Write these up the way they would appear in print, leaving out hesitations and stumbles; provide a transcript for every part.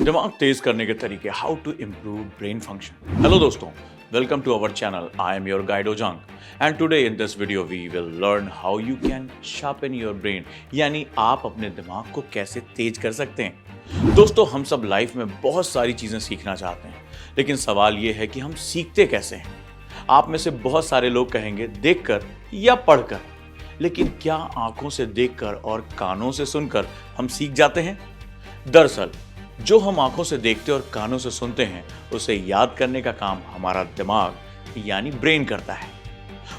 दिमाग तेज करने के तरीके, how to improve brain function. Hello दोस्तों, welcome to our channel. I am your guide Ojang and today in this video we will learn how you can sharpen your brain, यानी आप अपने दिमाग को कैसे तेज कर सकते हैं। दोस्तों, हम सब लाइफ में बहुत सारी चीजें सीखना चाहते हैं, लेकिन सवाल ये है कि हम सीखते कैसे हैं। आप में से बहुत सारे लोग कहेंगे देखकर या पढ़कर, लेकिन क्या आंखों से देखकर और कानों से सुनकर हम सीख जाते हैं? दरअसल जो हम आंखों से देखते और कानों से सुनते हैं, उसे याद करने का काम हमारा दिमाग यानी ब्रेन करता है।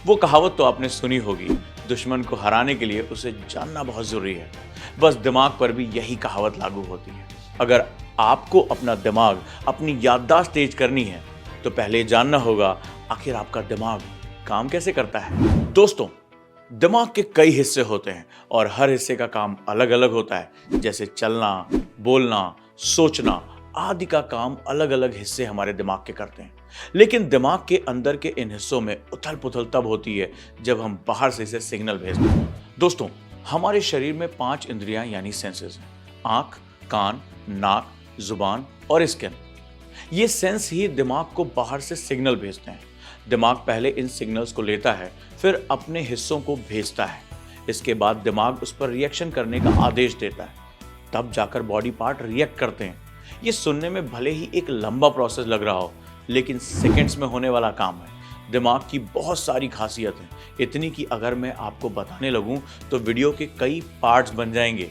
वो कहावत तो आपने सुनी होगी, दुश्मन को हराने के लिए उसे जानना बहुत जरूरी है। बस दिमाग पर भी यही कहावत लागू होती है। अगर आपको अपना दिमाग, अपनी याददाश्त तेज करनी है, तो पहले जानना होगा आखिर आपका दिमाग काम कैसे करता है। दोस्तों, दिमाग के कई हिस्से होते हैं और हर हिस्से का काम अलग अलग होता है। जैसे चलना, बोलना, सोचना आदि का काम अलग अलग हिस्से हमारे दिमाग के करते हैं। लेकिन दिमाग के अंदर के इन हिस्सों में उथल पुथल तब होती है जब हम बाहर से इसे सिग्नल भेजते हैं। दोस्तों, हमारे शरीर में 5 इंद्रियां यानी सेंसेस हैं: आंख, कान, नाक, जुबान और स्किन। ये सेंस ही दिमाग को बाहर से सिग्नल भेजते हैं। दिमाग पहले इन सिग्नल्स को लेता है, फिर अपने हिस्सों को भेजता है। इसके बाद दिमाग उस पर रिएक्शन करने का आदेश देता है, तब जाकर बॉडी पार्ट रिएक्ट करते हैं। ये सुनने में भले ही एक लंबा प्रोसेस लग रहा हो, लेकिन सेकंड्स में होने वाला काम है। दिमाग की बहुत सारी खासियत है, इतनी कि अगर मैं आपको बताने लगूं तो वीडियो के कई पार्ट्स बन जाएंगे।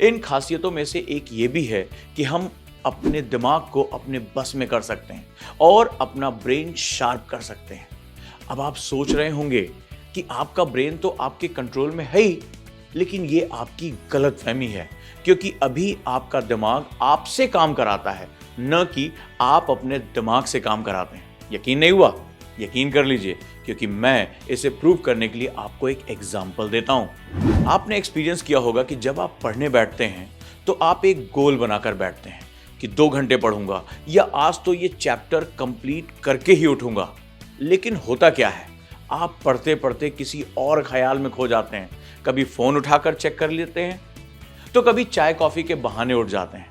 इन खासियतों में से एक ये भी है कि हम अपने दिमाग को अपने बस में कर सकते हैं और अपना ब्रेन शार्प कर सकते हैं। अब आप सोच रहे होंगे कि आपका ब्रेन तो आपके कंट्रोल में है ही, लेकिन ये आपकी गलतफहमी है, क्योंकि अभी आपका दिमाग आपसे काम कराता है, न कि आप अपने दिमाग से काम कराते हैं। यकीन नहीं हुआ? यकीन कर लीजिए, क्योंकि मैं इसे प्रूव करने के लिए आपको एक एग्जाम्पल देता हूं। आपने एक्सपीरियंस किया होगा कि जब आप पढ़ने बैठते हैं तो आप एक गोल बनाकर बैठते हैं कि 2 घंटे पढ़ूंगा या आज तो ये चैप्टर कंप्लीट करके ही उठूंगा। लेकिन होता क्या है, आप पढ़ते पढ़ते किसी और ख्याल में खो जाते हैं। कभी फोन उठाकर चेक कर लेते हैं, तो कभी चाय कॉफी के बहाने उठ जाते हैं।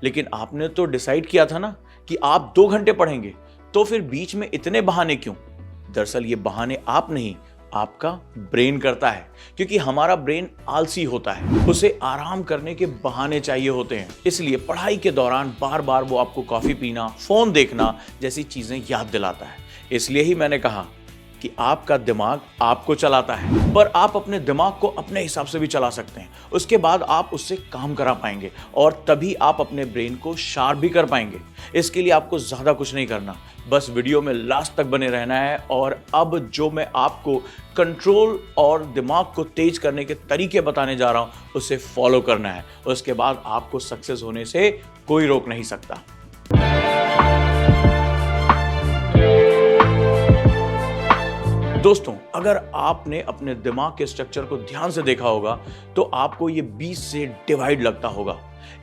लेकिन आपने तो डिसाइड किया था ना कि आप 2 घंटे पढ़ेंगे, तो फिर बीच में इतने बहाने क्यों? दरअसल ये बहाने आप नहीं, आपका ब्रेन करता है, क्योंकि हमारा ब्रेन आलसी होता है, उसे आराम करने के बहाने चाहिए होते हैं। इसलिए पढ़ाई के दौरान बार बार वो आपको कॉफी पीना, फोन देखना जैसी चीजें याद दिलाता है। इसलिए ही मैंने कहा कि आपका दिमाग आपको चलाता है, पर आप अपने दिमाग को अपने हिसाब से भी चला सकते हैं। उसके बाद आप उससे काम करा पाएंगे और तभी आप अपने ब्रेन को शार्प भी कर पाएंगे। इसके लिए आपको ज़्यादा कुछ नहीं करना, बस वीडियो में लास्ट तक बने रहना है। और अब जो मैं आपको कंट्रोल और दिमाग को तेज करने के तरीके बताने जा रहा हूँ, उसे फॉलो करना है। उसके बाद आपको सक्सेस होने से कोई रोक नहीं सकता। दोस्तों, अगर आपने अपने दिमाग के स्ट्रक्चर को ध्यान से देखा होगा तो आपको ये 20 से डिवाइड लगता होगा।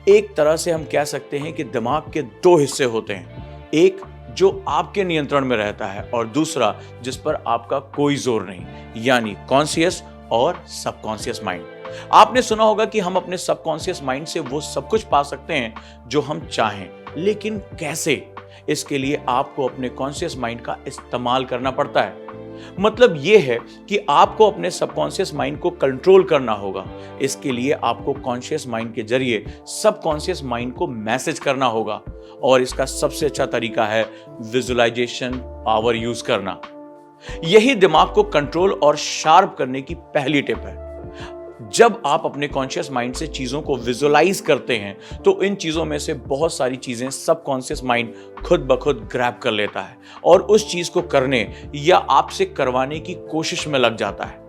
एक तरह से हम कह सकते हैं कि दिमाग के 2 हिस्से होते हैं, एक जो आपके नियंत्रण में रहता है और दूसरा जिस पर आपका कोई जोर नहीं, यानी कॉन्शियस और सबकॉन्शियस माइंड। आपने सुना होगा कि हम अपने सबकॉन्शियस माइंड से वो सब कुछ पा सकते हैं जो हम चाहें, लेकिन कैसे? इसके लिए आपको अपने कॉन्शियस माइंड का इस्तेमाल करना पड़ता है। मतलब यह है कि आपको अपने सबकॉन्शियस माइंड को कंट्रोल करना होगा। इसके लिए आपको कॉन्शियस माइंड के जरिए सबकॉन्शियस माइंड को मैसेज करना होगा, और इसका सबसे अच्छा तरीका है विजुअलाइजेशन पावर यूज करना। यही दिमाग को कंट्रोल और शार्प करने की पहली टिप है। जब आप अपने कॉन्शियस माइंड से चीजों को विजुअलाइज करते हैं, तो इन चीजों में से बहुत सारी चीजें सबकॉन्शियस माइंड खुद ब खुद ग्रैब कर लेता है और उस चीज को करने या आपसे करवाने की कोशिश में लग जाता है।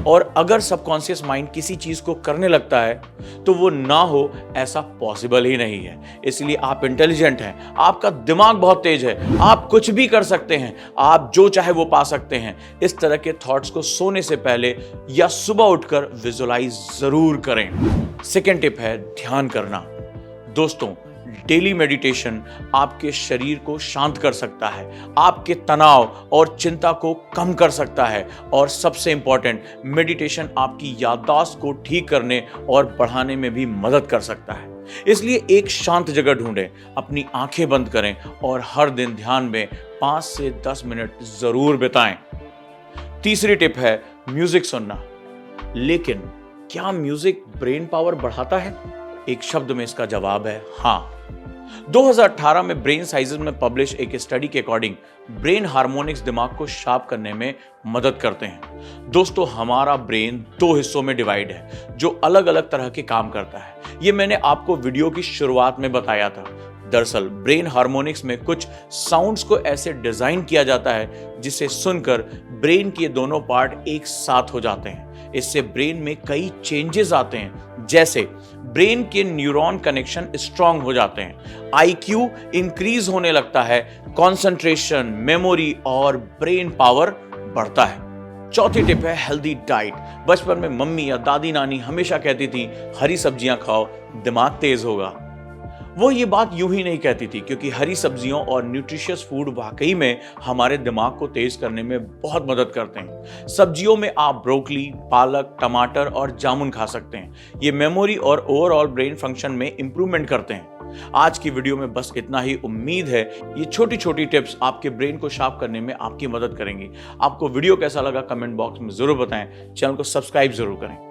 और अगर सबकॉन्शियस माइंड किसी चीज को करने लगता है तो वो ना हो ऐसा पॉसिबल ही नहीं है। इसलिए आप इंटेलिजेंट हैं, आपका दिमाग बहुत तेज है, आप कुछ भी कर सकते हैं, आप जो चाहे वो पा सकते हैं। इस तरह के थॉट्स को सोने से पहले या सुबह उठकर विजुअलाइज जरूर करें। सेकेंड टिप है ध्यान करना। दोस्तों, डेली मेडिटेशन आपके शरीर को शांत कर सकता है, आपके तनाव और चिंता को कम कर सकता है, और सबसे इंपॉर्टेंट, मेडिटेशन आपकी याददाश्त को ठीक करने और बढ़ाने में भी मदद कर सकता है। इसलिए एक शांत जगह ढूंढें, अपनी आंखें बंद करें और हर दिन ध्यान में 5 से 10 मिनट जरूर बिताएं। तीसरी टिप है म्यूजिक सुनना। लेकिन क्या म्यूजिक ब्रेन पावर बढ़ाता है? एक शब्द में इसका जवाब है हाँ। 2018 में ब्रेन साइंसेस में पब्लिश एक स्टडी के अकॉर्डिंग ब्रेन हार्मोनिक्स दिमाग को शार्प करने में मदद करते हैं। दोस्तों, हमारा ब्रेन 2 हिस्सों में डिवाइड है जो अलग अलग तरह के काम करता है। ये मैंने आपको वीडियो की शुरुआत में बताया था। दरअसल ब्रेन हार्मोनिक्स में कुछ साउंड्स को ऐसे डिजाइन किया जाता है जिसे सुनकर ब्रेन के दोनों पार्ट एक साथ हो जाते हैं। इससे ब्रेन में कई चेंजेस आते हैं, जैसे ब्रेन के न्यूरॉन कनेक्शन स्ट्रांग हो जाते हैं, आईक्यू इंक्रीज होने लगता है, कंसंट्रेशन, मेमोरी और ब्रेन पावर बढ़ता है। चौथी टिप है हेल्दी डाइट। बचपन में मम्मी या दादी नानी हमेशा कहती थी हरी सब्जियां खाओ, दिमाग तेज होगा। वो ये बात यूं ही नहीं कहती थी, क्योंकि हरी सब्जियों और न्यूट्रिशियस फूड वाकई में हमारे दिमाग को तेज करने में बहुत मदद करते हैं। सब्जियों में आप ब्रोकली, पालक, टमाटर और जामुन खा सकते हैं। ये मेमोरी और ओवरऑल ब्रेन फंक्शन में इंप्रूवमेंट करते हैं। आज की वीडियो में बस इतना ही। उम्मीद है ये छोटी छोटी टिप्स आपके ब्रेन को शार्प करने में आपकी मदद करेंगी। आपको वीडियो कैसा लगा कमेंट बॉक्स में जरूर बताएं। चैनल को सब्सक्राइब जरूर करें।